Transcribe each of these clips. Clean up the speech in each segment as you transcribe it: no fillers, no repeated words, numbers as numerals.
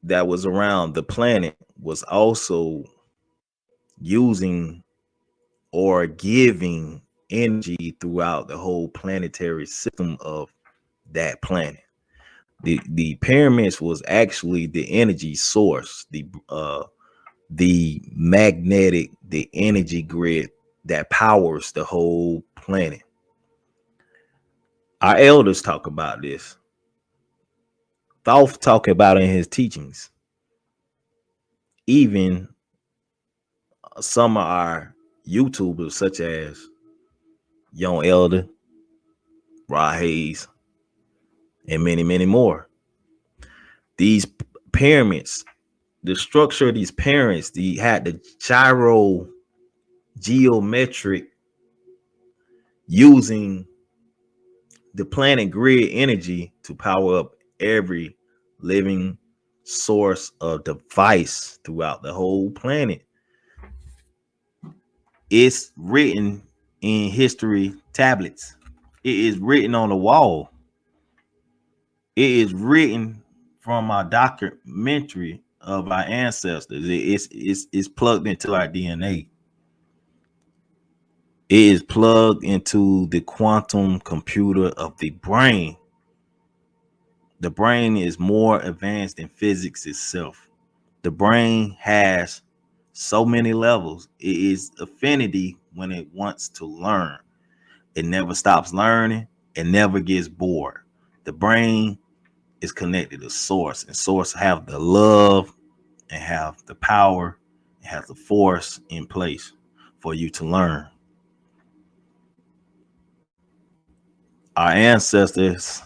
that was around the planet was also using or giving energy throughout the whole planetary system of that planet. The pyramids was actually the energy source, the magnetic, the energy grid that powers the whole planet. Our elders talk about this. Thoth talk about it in his teachings. Even some of our YouTubers, such as Young Elder, Rod Hayes, and many, many more. These pyramids, the structure of these pyramids, had the geometric using the planet grid energy to power up every living source of device throughout the whole planet. It's written in history tablets. It is written on the wall. It is written from our documentary of our ancestors. It's plugged into our DNA. It is plugged into the quantum computer of the brain. The brain is more advanced than physics itself. The brain has so many levels. It is affinity when it wants to learn. It never stops learning. It never gets bored. The brain is connected to source, and source have the love and have the power and have the force in place for you to learn. Our ancestors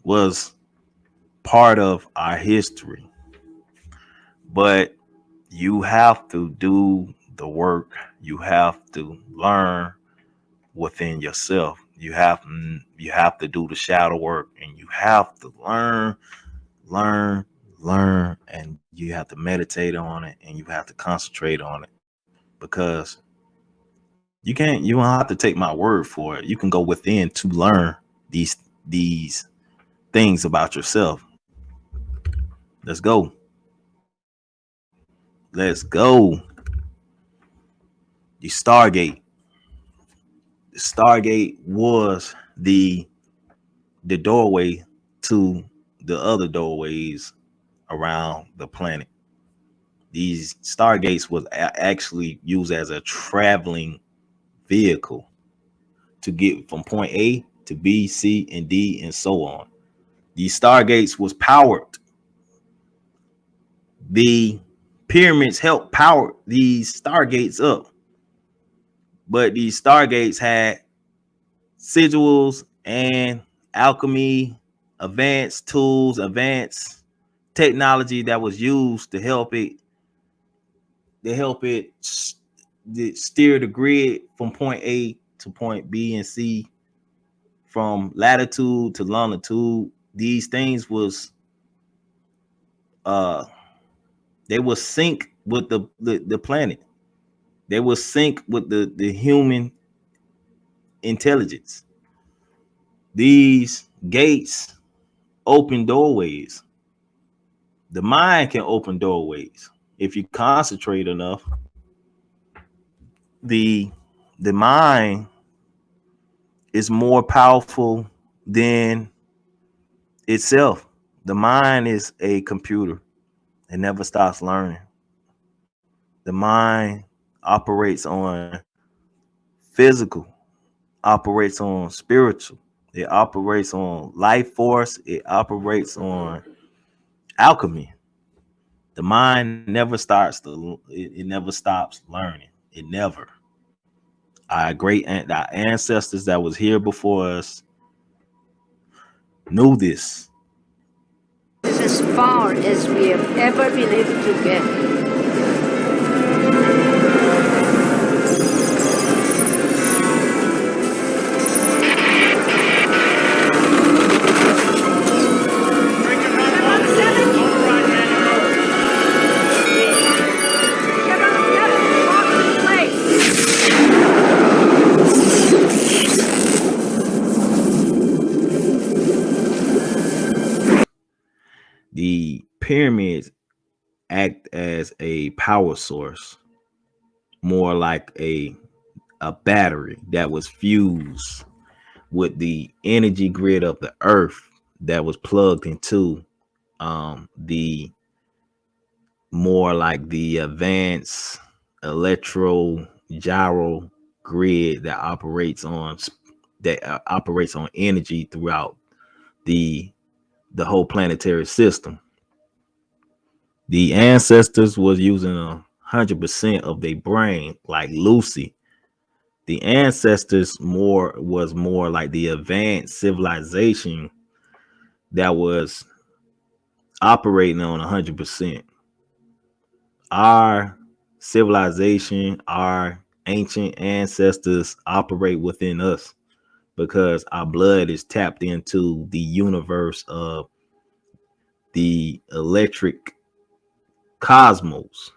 was part of our history, but you have to do the work. You have to learn within yourself. You have to do the shadow work, and you have to learn, and you have to meditate on it, and you have to concentrate on it, because you don't have to take my word for it. You can go within to learn these things about yourself. Let's go. Let's go. The Stargate. The Stargate was the doorway to the other doorways around the planet. These Stargates was actually used as a traveling vehicle to get from point A to B, C, and D, and so on. These Stargates was powered. The pyramids helped power these Stargates up. But these Stargates had sigils and alchemy, advanced tools, advanced technology that was used to help it steer the grid from point A to point B and C, from latitude to longitude. These things was they will sync with the planet. They will sync with the human intelligence. These gates open doorways. The mind can open doorways if you concentrate enough. The mind is more powerful than itself. The mind is a computer. It never stops learning. The mind operates on physical, operates on spiritual, it operates on life force, it operates on alchemy. The mind never starts it never stops learning. It never. Our ancestors that was here before us knew this. As far as we have ever been able to get. The pyramids act as a power source, more like a battery that was fused with the energy grid of the earth that was plugged into the more like the advanced electro gyro grid that operates on energy throughout the the whole planetary system. The ancestors was using 100% of their brain, like Lucy. The ancestors more like the advanced civilization that was operating on 100%. Our civilization, our ancient ancestors operate within us because our blood is tapped into the universe of the electric cosmos.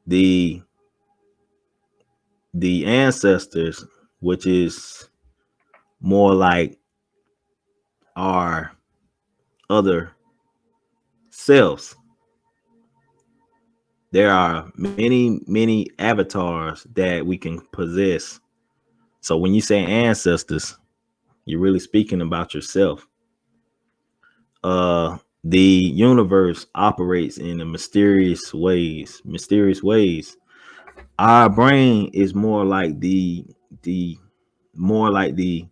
The the ancestors, which is more like our other selves. There are many avatars that we can possess. So when you say ancestors, you're really speaking about yourself. The universe operates in a mysterious ways. Our brain is the more like the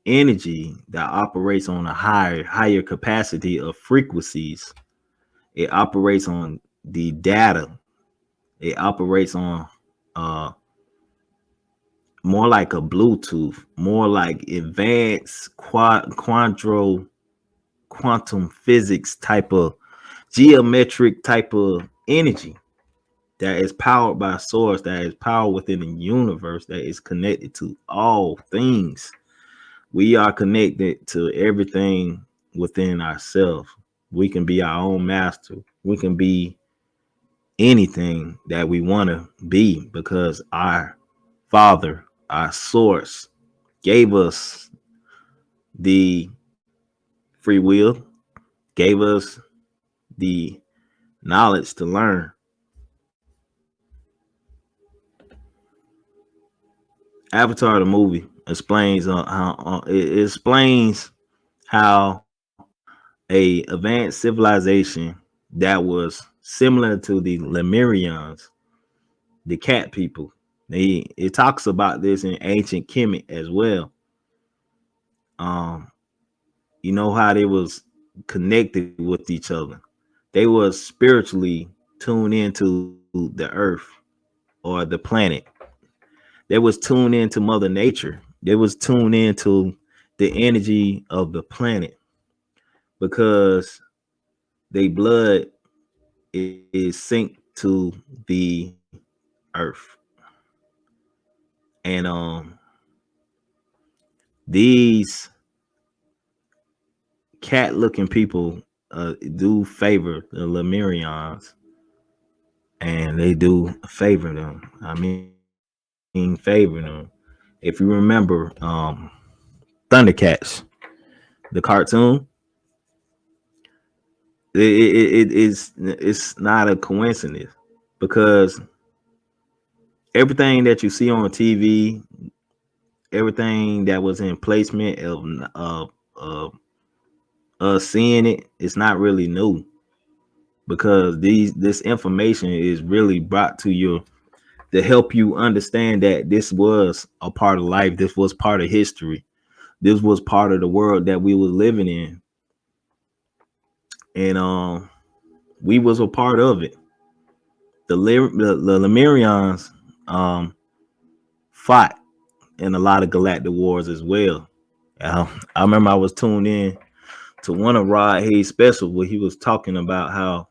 energy that operates on a higher capacity of frequencies. It operates on the data. It operates on uh more like a Bluetooth, more like advanced quantum physics type of geometric type of energy that is powered by a source, that is powered within the universe, that is connected to all things. We are connected to everything within ourselves. We can be our own master. We can be anything that we want to be because our Father, our source, gave us the free will, gave us the knowledge to learn. Avatar the movie explains how it explains how a advanced civilization that was similar to the Lemurians, the cat people. It talks about this in ancient Kemet as well. Um, you know how they was connected with each other. They was spiritually tuned into the earth or the planet. They was tuned into Mother Nature. They was tuned into the energy of the planet because their blood is synced to the earth. And these cat looking people do favor the Lemurians, and they do favor them. I mean, favor them. If you remember Thundercats, the cartoon, it's not a coincidence because everything that you see on TV, everything that was in placement of us seeing it, it's not really new because this information is really brought to you to help you understand that this was a part of life. This was part of history. This was part of the world that we was living in, and we was a part of it. The Lemurians um, fought in a lot of galactic wars as well. I remember I was tuned in to one of Rod Hayes' specials where he was talking about how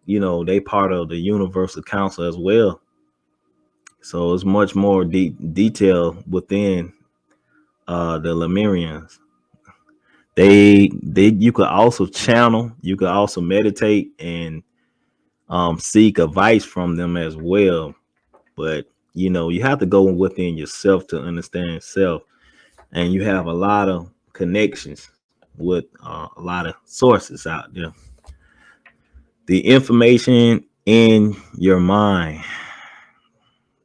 they part of the Universal Council as well. So it's much more detail within the Lemurians. They you could also channel, you could also meditate and seek advice from them as well. But you have to go within yourself to understand self, and you have a lot of connections. with a lot of sources out there. The information in your mind,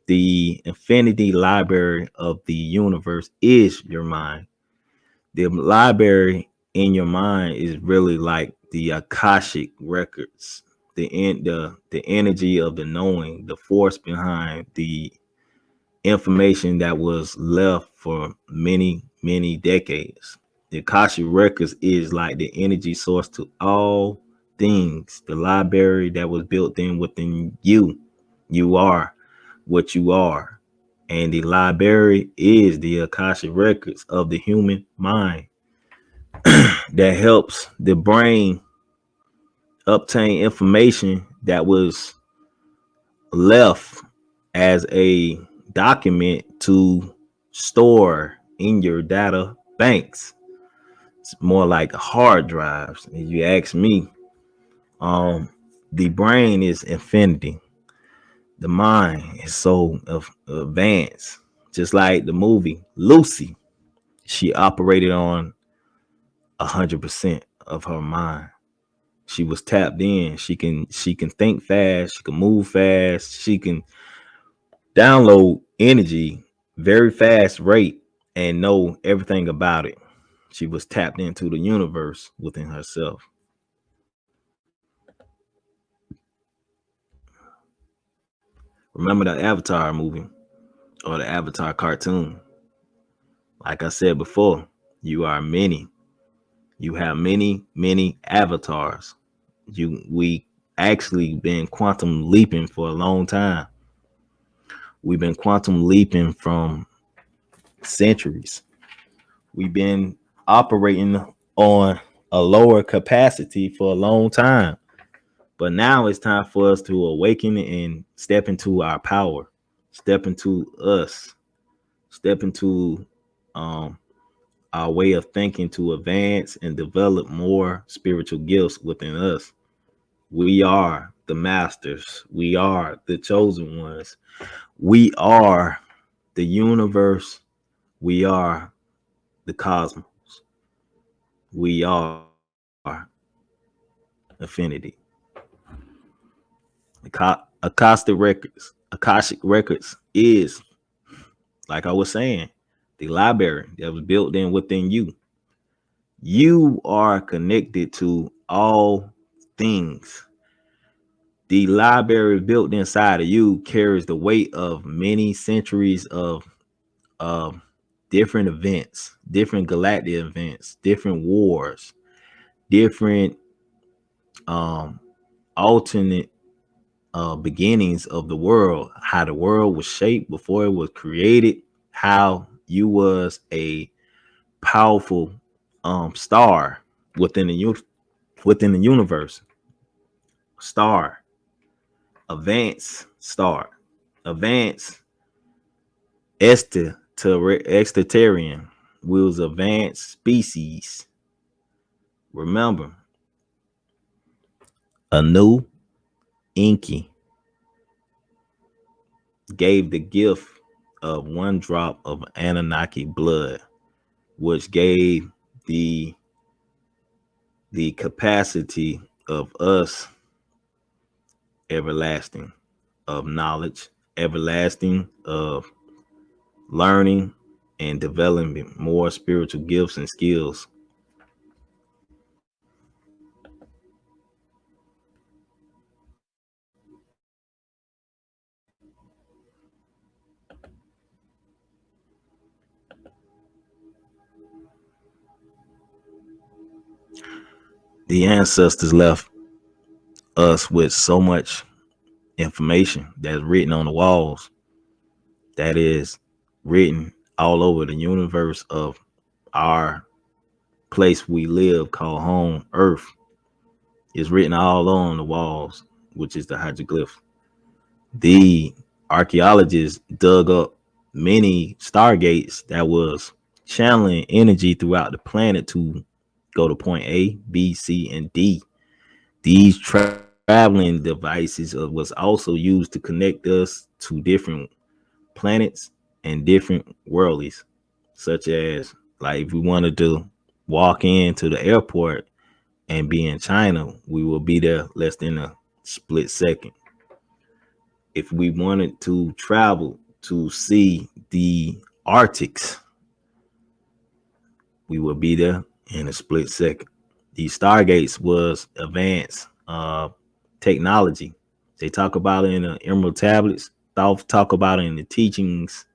the infinity library of the universe is your mind. The library in your mind is really like the Akashic records, the energy of the knowing, the force behind the information that was left for many decades. The Akashic records is like the energy source to all things, the library that was built in within you. You are what you are. And the library is the Akashic records of the human mind that helps the brain obtain information that was left as a document to store in your data banks. It's more like hard drives. If you ask me, um, the brain is infinity. The mind is so advanced. Just like the movie Lucy, she operated on 100% of her mind. She was tapped in. She can think fast. She can move fast. She can download energy very fast rate and know everything about it. She was tapped into the universe within herself. Remember the Avatar movie or the Avatar cartoon? Like I said before, you are many. You have many avatars. We actually been quantum leaping for a long time. We've been quantum leaping from centuries. We've been operating on a lower capacity for a long time. But now it's time for us to awaken and step into our power, step into us, step into um, our way of thinking to advance and develop more spiritual gifts within us. We are the masters. We are the chosen ones. We are the universe. We are the cosmos. We are infinity. Akashic records is, like I was saying, the library that was built in within you. You are connected to all things. The library built inside of you carries the weight of many centuries of different events, different galactic events, different wars, different um alternate beginnings of the world, how the world was shaped before it was created, how you was a powerful star within within the universe, star, advanced star, advanced extraterritorian. We was advanced species. Remember, a new Inky gave the gift of one drop of Anunnaki blood, which gave the the capacity of us everlasting, of knowledge, everlasting of learning and developing more spiritual gifts and skills. The ancestors left us with so much information that's written on the walls, that is written all over the universe of our place we live called home, Earth. It's written all on the walls, which is the hieroglyph. The archaeologists dug up many stargates that was channeling energy throughout the planet to go to point A, B, C, and D. These traveling devices was also used to connect us to different planets and different worldies, such as like if we wanted to. walk into the airport and be in China, we will be there less than a split second. If we wanted to travel to see the Arctics, we will be there in a split second. These Stargates was advanced technology. They talk about it in the Emerald Tablets. Thoth talk about it in the teachings,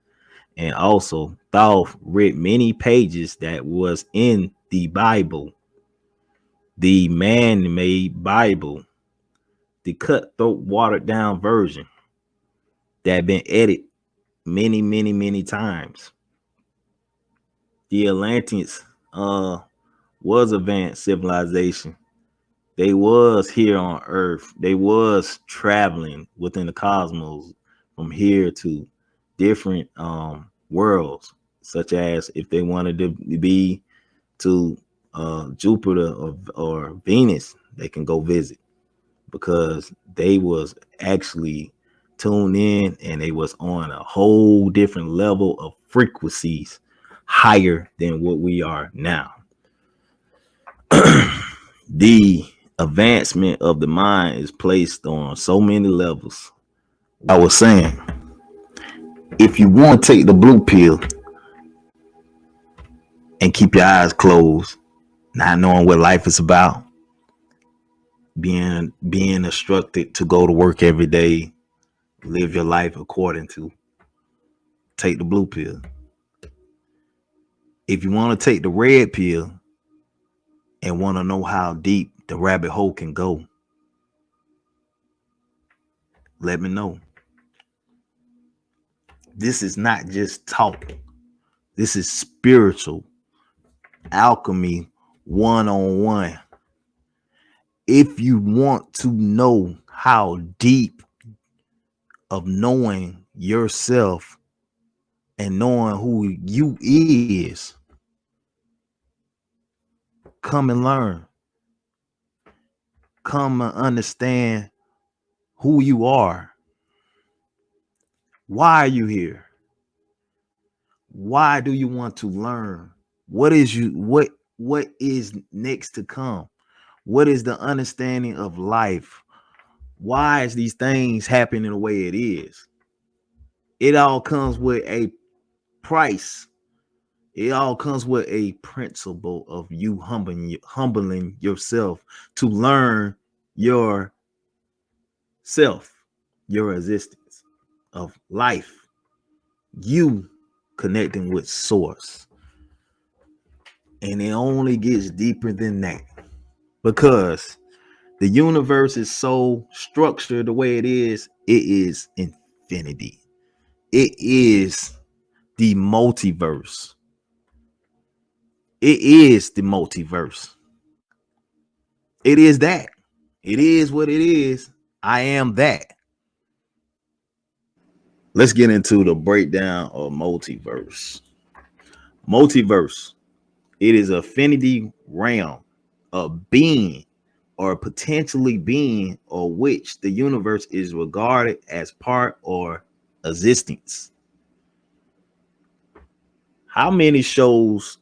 and also Thoth read many pages that was in the Bible, the man-made Bible, the cutthroat, watered down version that had been edited many, many, many times. The Atlanteans was advanced civilization. They was here on Earth. They was traveling within the cosmos from here to different worlds, such as if they wanted to be to Jupiter or Venus, they can go visit because they was actually tuned in and they was on a whole different level of frequencies higher than what we are now. The advancement of the mind is placed on so many levels. I was saying, if you want to take the blue pill and keep your eyes closed, not knowing what life is about, being instructed to go to work every day, live your life according to, take the blue pill. If you want to take the red pill and want to know how deep the rabbit hole can go, let me know. This is not just talk. This is spiritual alchemy 101. If you want to know how deep of knowing yourself and knowing who you is, come and learn. Come and understand who you are. Why are you here? Why do you want to learn? What is next to come? What is the understanding of life? Why is these things happening the way it is? It all comes with a price. It all comes with a principle of you humbling yourself to learn yourself, your existence of life, you connecting with source. And it only gets deeper than that because the universe is so structured the way it is infinity. It is the multiverse. It is the multiverse. It is that. It is what it is. I am that. Let's get into the breakdown of multiverse. Multiverse. It is an affinity realm of being or potentially being or which the universe is regarded as part or existence. How many shows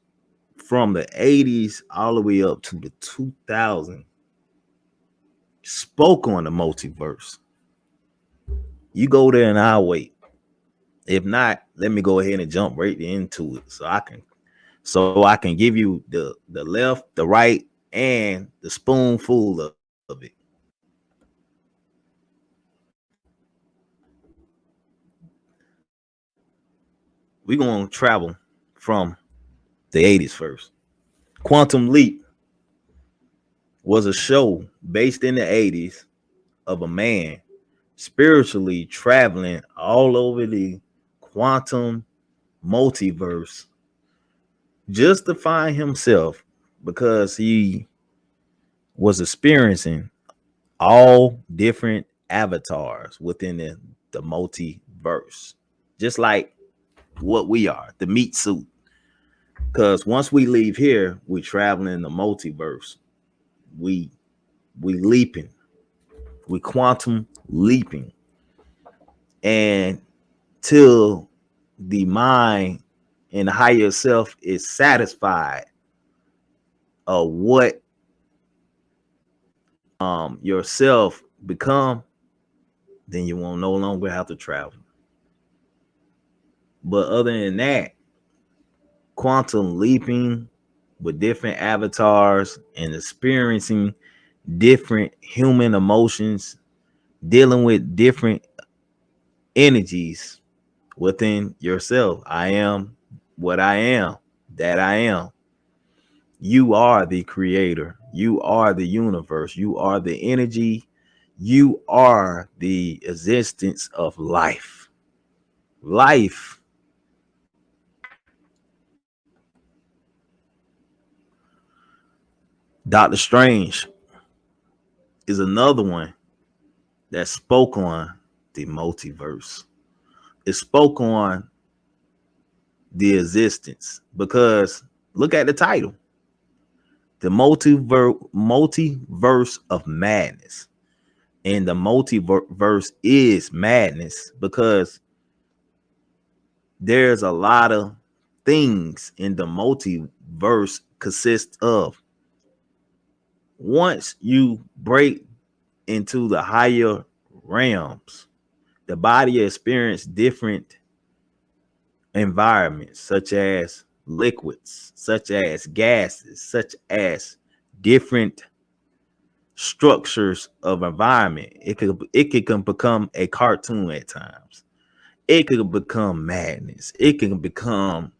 from the 80s all the way up to the 2000s spoke on the multiverse? You go there and I'll wait. If not, let me go ahead and jump right into it so I can give you the left, the right, and the spoonful of it. We're gonna travel from the 80s first. Quantum Leap was a show based in the 80s of a man spiritually traveling all over the quantum multiverse just to find himself because he was experiencing all different avatars within the multiverse, just like what we are, the meat suit. Because once we leave here, we traveling in the multiverse. We we leaping, we quantum leaping, and till the mind and the higher self is satisfied what yourself become, then you won't no longer have to travel. But other than that, quantum leaping with different avatars and experiencing different human emotions, dealing with different energies within yourself. I am what I am, that I am. You are the creator. You are the universe. You are the energy. You are the existence of life. Life. Doctor Strange is another one that spoke on the multiverse. It spoke on the existence because look at the title, the multiverse of madness. And the multiverse is madness because there's a lot of things in the multiverse consist of. Once you break into the higher realms, the body experiences different environments, such as liquids, such as gases, such as different structures of environment. It can become a cartoon at times. It could become madness. It can become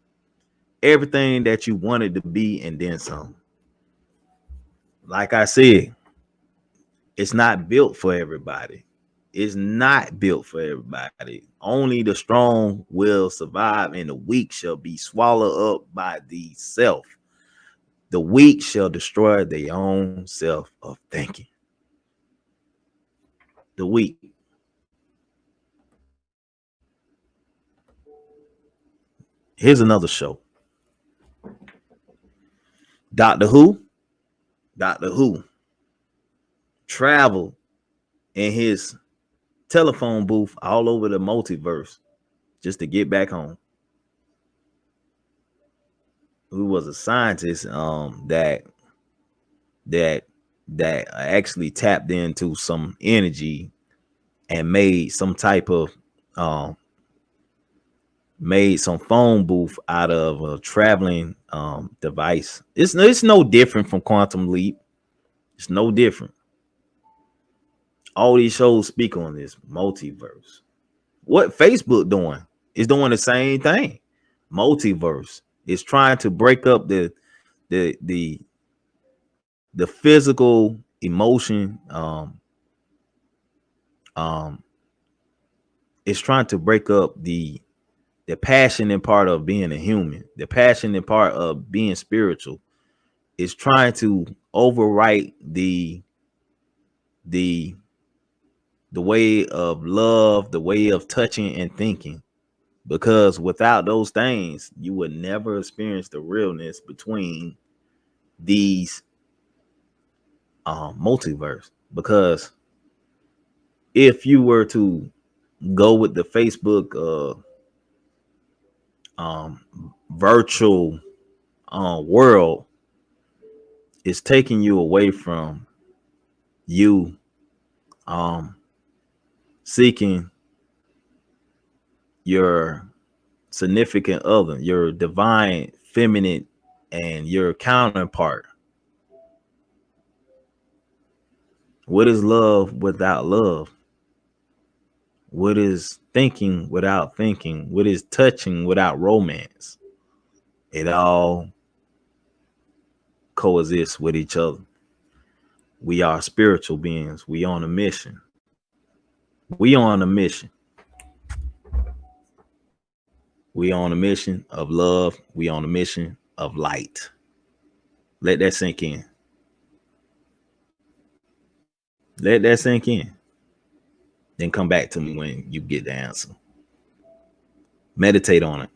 everything that you wanted to be and then some. Like I said, it's not built for everybody. It's not built for everybody. Only the strong will survive, and the weak shall be swallowed up by the self. The weak shall destroy their own self of thinking. The weak. Here's another show. Doctor Who. Doctor Who traveled in his telephone booth all over the multiverse just to get back home. Who was a scientist that that actually tapped into some energy and made some type of um made some phone booth out of a traveling device. It's no different from Quantum Leap. It's no different. All these shows speak on this multiverse. What Facebook doing is doing the same thing. Multiverse is trying to break up the the the physical emotion. Um, it's trying to break up the passionate part of being a human, the passionate part of being spiritual. It's trying to overwrite the the way of love, the way of touching and thinking. Because without those things, you would never experience the realness between these multiverse. Because if you were to go with the Facebook virtual world, it's taking you away from you um, seeking your significant other, your divine feminine, and your counterpart. What is love without love? What is thinking without thinking? What is touching without romance? It all coexists with each other. We are spiritual beings. We on a mission. We on a mission. We on a mission of love. We on a mission of light. Let that sink in. Let that sink in. Then come back to me when you get the answer. Meditate on it.